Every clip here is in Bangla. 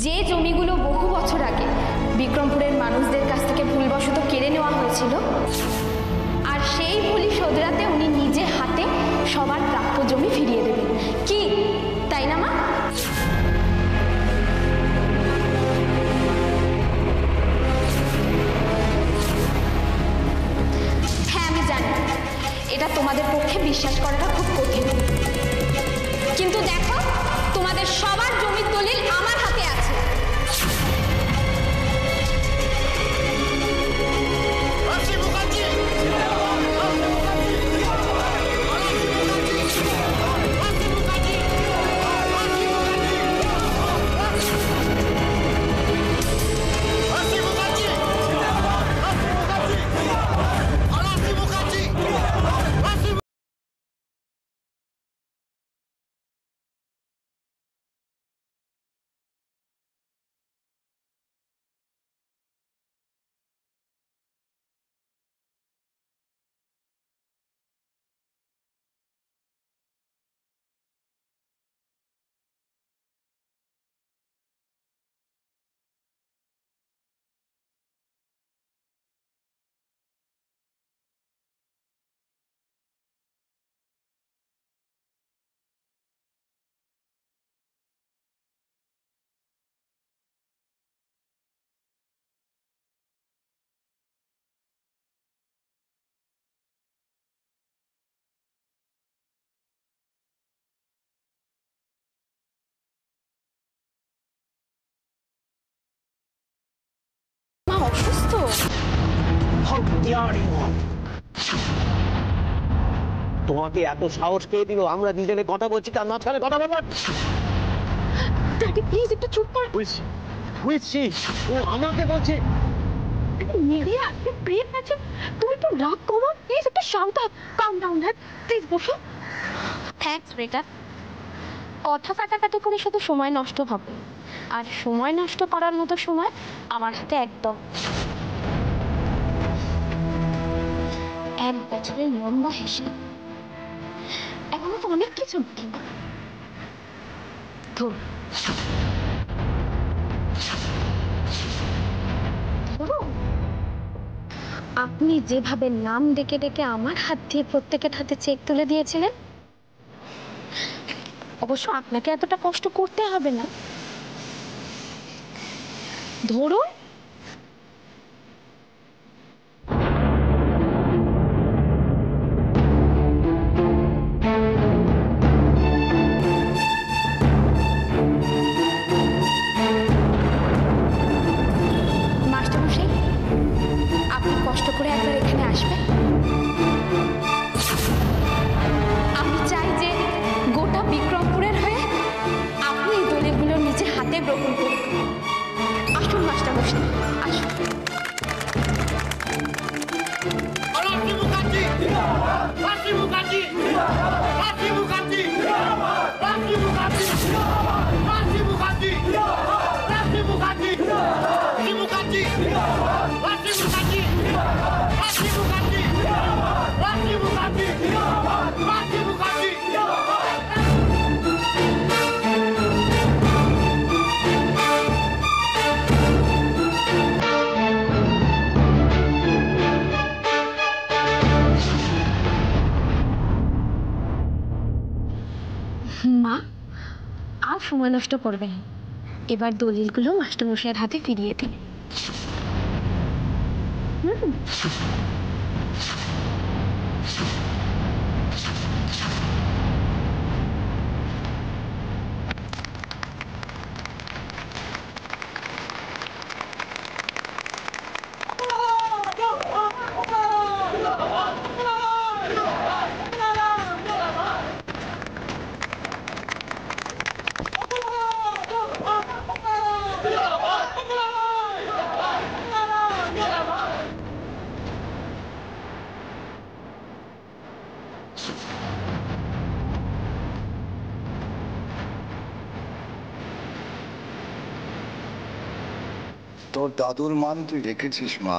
যে জমিগুলো বহু বছর আগে বিক্রমপুরের মানুষদের কাছ থেকে ভুলবশত কেড়ে নেওয়া হয়েছিল, আর সেই ভুলই শোধরাতে উনি নিজে হাতে সবার প্রাপ্য জমি ফিরিয়ে দেবেন। কি তাই না মা? হ্যাঁ, আমি জানি এটা তোমাদের পক্ষে বিশ্বাস করাটা খুব কঠিন, কিন্তু দেখো তোমাদের সবার জমির দলিল আমার হাতে আছে। অসুস্থ তোমাকে এত সাহস পেয়ে দিল? আমরা দুজনে কথা বলছি, তার মাঝখানে কথা বলবার। প্লিজ একটু চুপ কর। বুঝছি, ও আমাকে বলছে মিডিয়া প্রেম আছে, তুমি তো রাগ কমা, প্লিজ একটু শান্ত কাম ডাউন। প্লিজ বসো। থ্যাঙ্কস বেটা। কথা কাটাকাটি করে শুধু সময় নষ্ট হবে, আর সময় নষ্ট করার মতো সময় আমার হাতে একদম। 1 বছরের লম্বা হিসেব, এখনো তো অনেক কিছু বাকি। আপনি যেভাবে নাম ডেকে ডেকে আমার হাত দিয়ে প্রত্যেকের হাতে চেক তুলে দিয়েছিলেন, অবশ্য আপনাকে এতটা কষ্ট করতে হবে না। ধরুন মাস্টারমশাই, আপনি কষ্ট করে একবার এখানে আসবেন। আমি চাই যে গোটা বিক্রমপুরের হয়ে আপনি এই দলিলগুলো নিজে হাতে গ্রহণ করুন। আসুন মাস্টারমশাই, আসুন। মা, আর সময় নষ্ট করবেন, এবার দলিলগুলো মাস্টারমশাইয়ের হাতে ফিরিয়ে দিন। তোর দাদুর মান তুই রেখেছিস মা।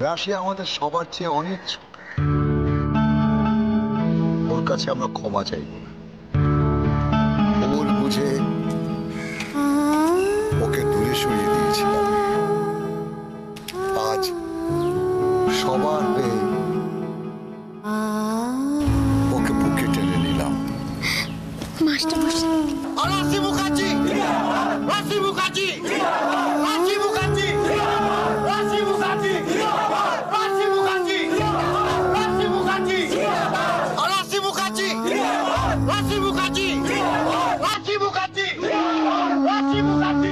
রাশি আমাদের সবার চেয়ে অনেক ছোট, ওর কাছে আমরা ক্ষমা চাইব। ওর মাস্টার মশাই। রাশি মুখার্জি, রাশি মুখার্জি, রাশি মুখার্জি, রাশি মুখার্জি, রাশি মুখার্জি, রাশি মুখার্জি, রাশি মুখার্জি, রাশি মুখার্জি, রাশি মুখার্জি, রাশি মুখার্জি, রাশি মুখার্জি।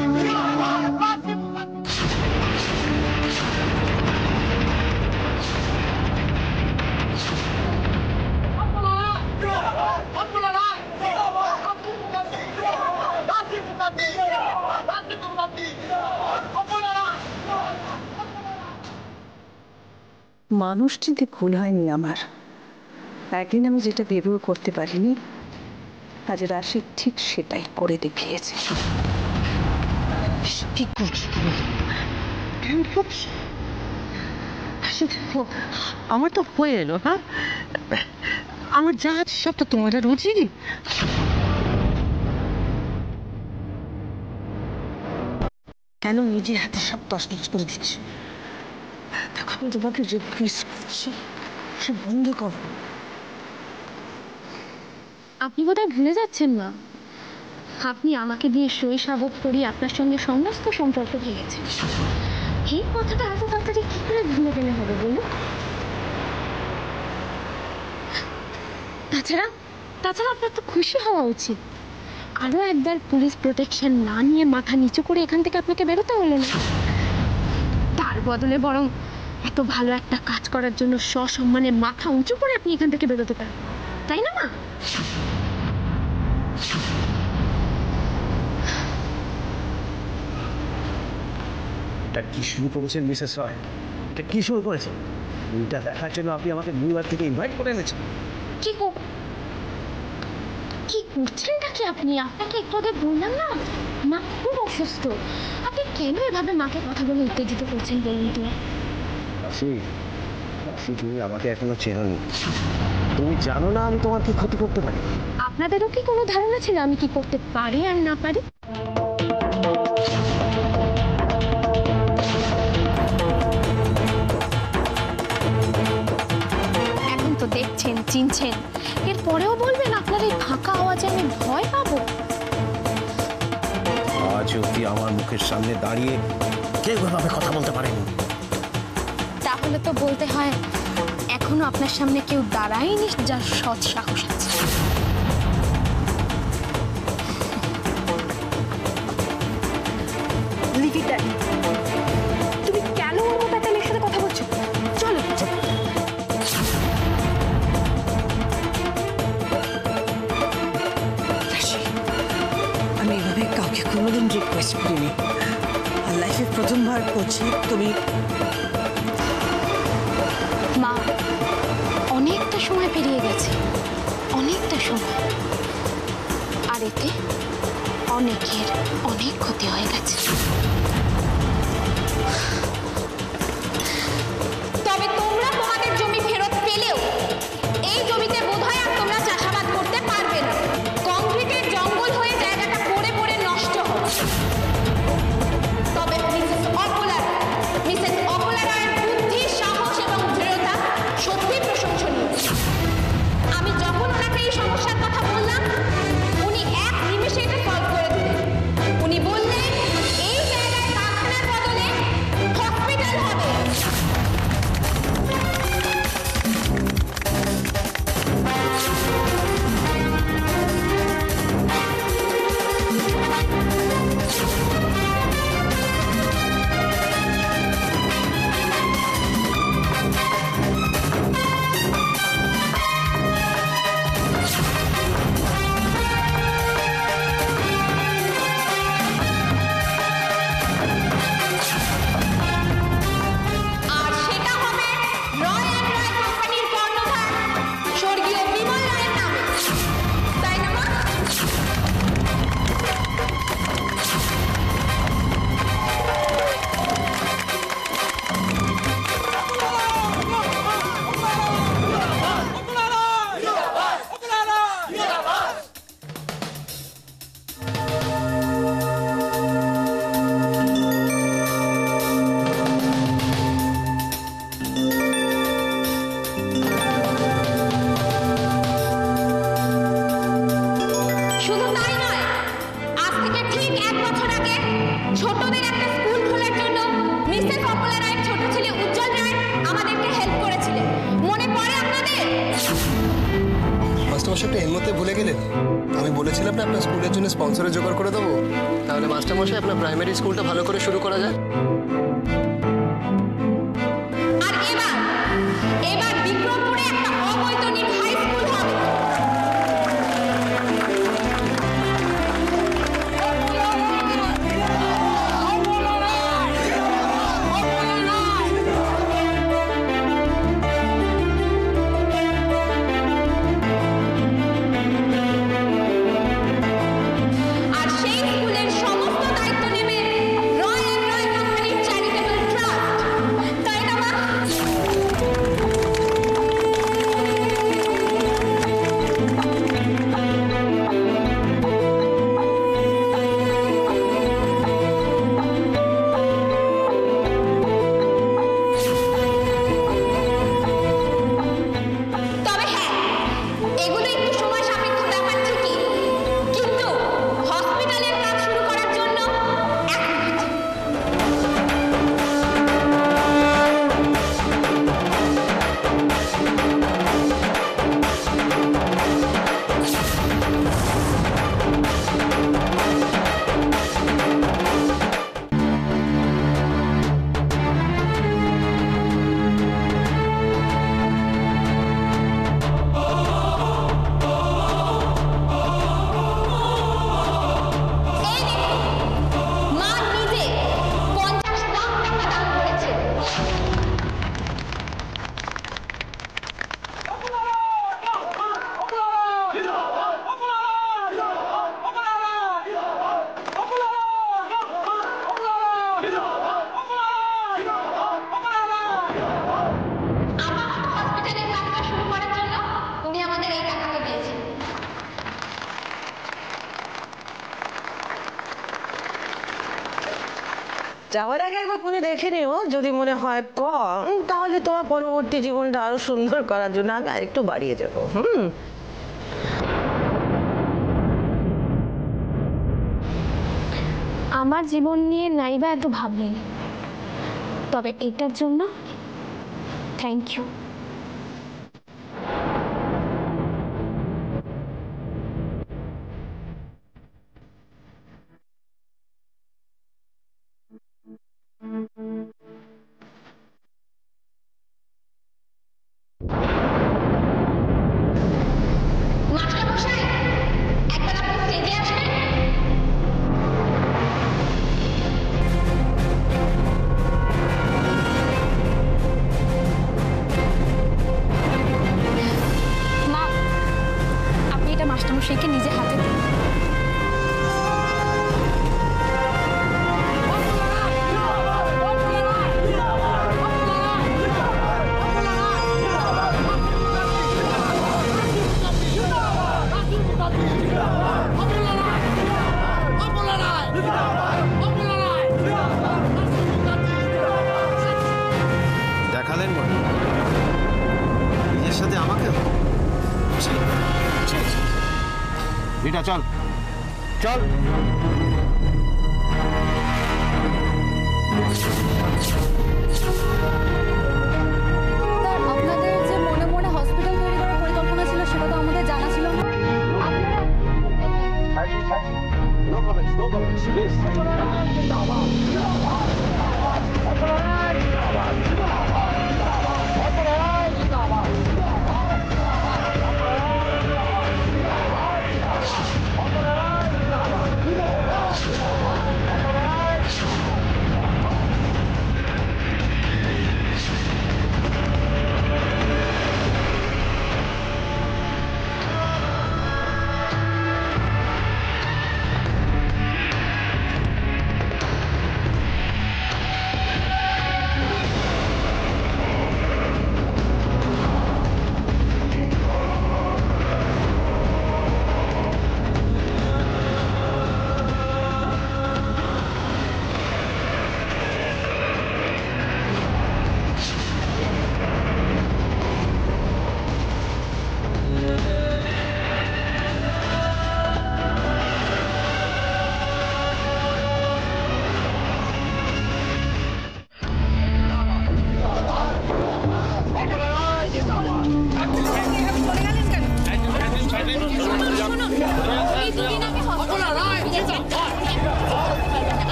মানুষ চিনতে ভুল হয়নি আমার। একদিন আমি যেটা ভেবেও করতে পারিনি, আজ রাশি ঠিক সেটাই করে দেখিয়েছে। কি করছি তুমি? কেন করছি? আমার তো হয়ে এলো। হ্যাঁ, আমার যা আছে সব তো তোমার রুচি। কেন নিজের হাতে সব তছনছ করে দিচ্ছি? দেখো আমি তোমাকে রিকোয়েস্ট করছি, সে বন্ধ করো। আপনি বোধহয় ভুলে যাচ্ছেন না, আপনি আমাকে দিয়ে শৈশাবত করিয়ে আপনার সঙ্গে সমস্ত সম্পর্ক ভেঙেছেন। এই কথাটা এত তাড়াতাড়ি কি করে ভুলে গেলে হবে বলুন? তাছাড়া তাছাড়া আপনার তো খুশি হওয়া উচিত। আরো একবার পুলিশ প্রোটেকশন না নিয়ে মাথা নিচু করে এখান থেকে আপনাকে বেরোতে হলো না। তার বদলে বরং এত ভালো একটা কাজ করার জন্য সসম্মানে মাথা উঁচু করে আপনি এখান থেকে বেরোতে পারেন, তাই না মা? এটা কি শুরু করেছেন মিসেস রয়? এটা কি শুরু করেছেন? এটা দেখার জন্য আপনি আমাকে দুবার থেকে ইনভাইট করে এনেছেন। কি করছেনটা কি আপনি? আপনাকে একটু আগে বললাম না, মা খুব অসুস্থ। আপনি কেন এভাবে মাকে কথা বলে উত্তেজিত করছেন বলুন তো? রাশি, রাশি, তুমি আমাকে এখনো চেনোনি। তুমি জানো না আমি তোমার কি ক্ষতি করতে পারি। আপনাদেরও কি কোনো ধারণা ছিল আমি কি করতে পারি আর না পারি? এখন তো দেখছেন, চিনছেন, এরপরেও বলবেন আপনার এই ফাঁকা আওয়াজে আমি ভয় পাবো? আজ অব্দি আমার মুখের সামনে দাঁড়িয়ে কেউ এভাবে কথা বলতে পারেনি। তাহলে তো বলতে হয় এখনো আপনার সামনে কেউ দাঁড়ায়নি যার সৎ সাহস আছে। লিপিটা তুমি কেন ওর প্যাটার্নের সাথে কথা বলছো? চলো আমি এভাবে কাউকে কোনোদিন রিকোয়েস্ট করিনি, আর লাইফে প্রথমবার করছি। তুমি মা, অনেকটা সময় পেরিয়ে গেছে, অনেকটা সময়, আর এতে অনেকের অনেক ক্ষতি হয়ে গেছে। তবে তোমরা তোমাদের জমি ফেরত পেলেও এই জমিতে বোধহয় আর তোমরা চাষাবাদ করতে পারবে না। কংক্রিটের জঙ্গল হয়ে জায়গাটা পড়ে পড়ে নষ্ট হচ্ছে। তবে মিসেস অপলারায়ের বুদ্ধি, সাহস এবং দৃঢ়তা সত্যি প্রশংসনীয়। আমি যখন ওনাকে এই সমস্যার কথা বললাম, উনি এক নিমেষে এটা সলভ করে দিলেন। উনি বললেন এই জায়গায় শুধু তাই নয়, আজ থেকে ঠিক 1 বছর আগে ছোটদের একটা স্কুল খোলার জন্য মিসেস অপলা রায়ের ছোট ছেলে উজ্জ্বল রায় আমাদেরকে হেল্প করেছিলেন। মনে পড়ে আপনাদের? মাস্টারমশাই আপনি এর মধ্যে ভুলে গেলেন, আমি বলেছিলাম না আপনার স্কুলের জন্য স্পন্সরের জোগাড় করে দেবো। তাহলে মাস্টারমশাই আপনার প্রাইমারি স্কুলটা ভালো করে শুরু করা যায়। আর এবার বিক্রমপুরে একটা অবৈতনিক হাই স্কুল হবে। আর সেই স্কুলের সমস্ত দায়িত্ব নেবে রয় অ্যান্ড রয় কোম্পানির চ্যারিটেবল ট্রাস্ট, তাই না মা? তবে হ্যাঁ, এগুলো একটু সময় সাপেক্ষ ব্যাপার ঠিকই, কিন্তু হসপিটালের কাজ শুরু করার জন্য এখন হচ্ছে। এই দেখুন, মা নিজে 50 লাখ টাকা দান করেছে। আপাতত হসপিটালের কাজটা শুরু করার জন্য উনি আমাদের এই টাকাটা দিয়েছেন। যাওয়ার আগে একবার ফোনে দেখে নিও, যদি মনে হয় কম তাহলে তোমার পরবর্তী জীবনটা আরো সুন্দর করার জন্য আমি আরেকটু বাড়িয়ে যাবো। আমার জীবন নিয়ে নাইবা এত ভাবলেন, তবে এটার জন্য থ্যাংক ইউ। মাস্টারমশাই, একবার আপনি স্টেজে আসবেন। মা, আপনি এটা মাস্টারমশাইকে নিজে হাতে দিন। দেখালেন বলে নিজের সাথে আমাকে রিটা চল চল। আপনাদের যে মনে মনে হসপিটাল তৈরি করার পরিকল্পনা ছিল সেটা তো আমাদের জানা ছিল না।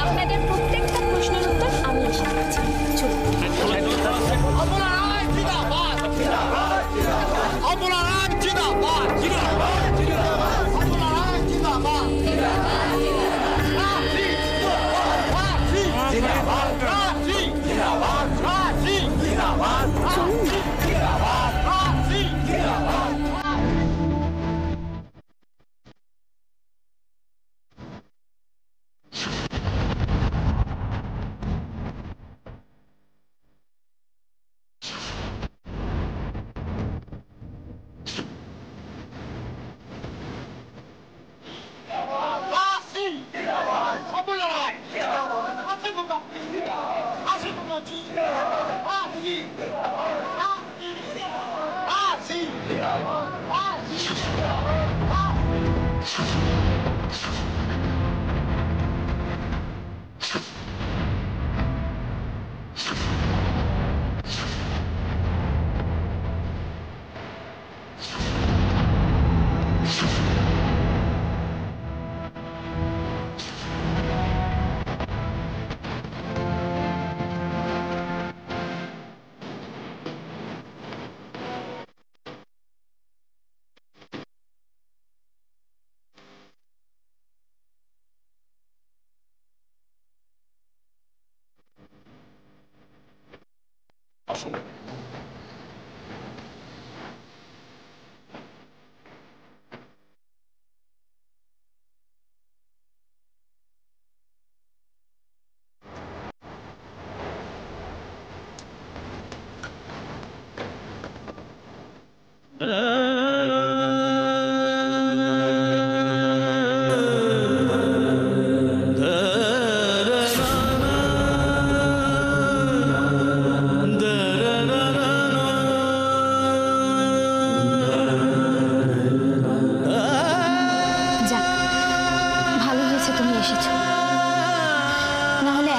আপনাদের প্রত্যেকটা প্রশ্নের উত্তর আমি এসে দিচ্ছি। চলুন।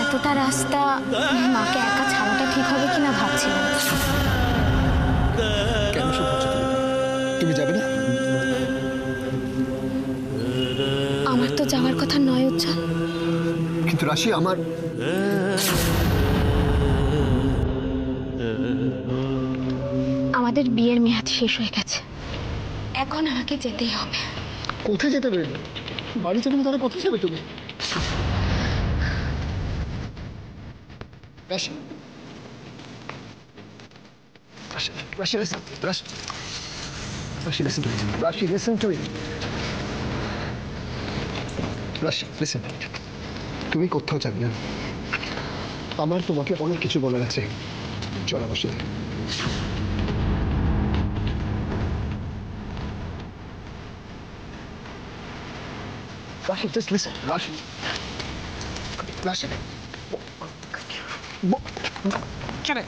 এতটা রাস্তা মাকে একা ছাড়াটা ঠিক হবে কিনা ভাবছিলাম। কেন সব ভাবছো তুমি যাবে না? আমার তো যাওয়ার কথা নয় উজ্জ্বল। কিন্তু রাশি আমার আমাদের বিয়ের মেয়াদ শেষ হয়ে গেছে, এখন আমাকে যেতেই হবে। কোথায় যেতে হবে? বাড়ি যাবে না তাহলে কোথায় যাবে তুমি? রাশি রাশি রাশি listen রাশি রাশি listen to me রাশি listen to me রাশি listen তুমি কোথাও যাবে না, আমার তোমাকে অনেক কিছু বলার আছে। চল আমার সাথে। Rashi, just listen. Rashi. Rashi. Get it.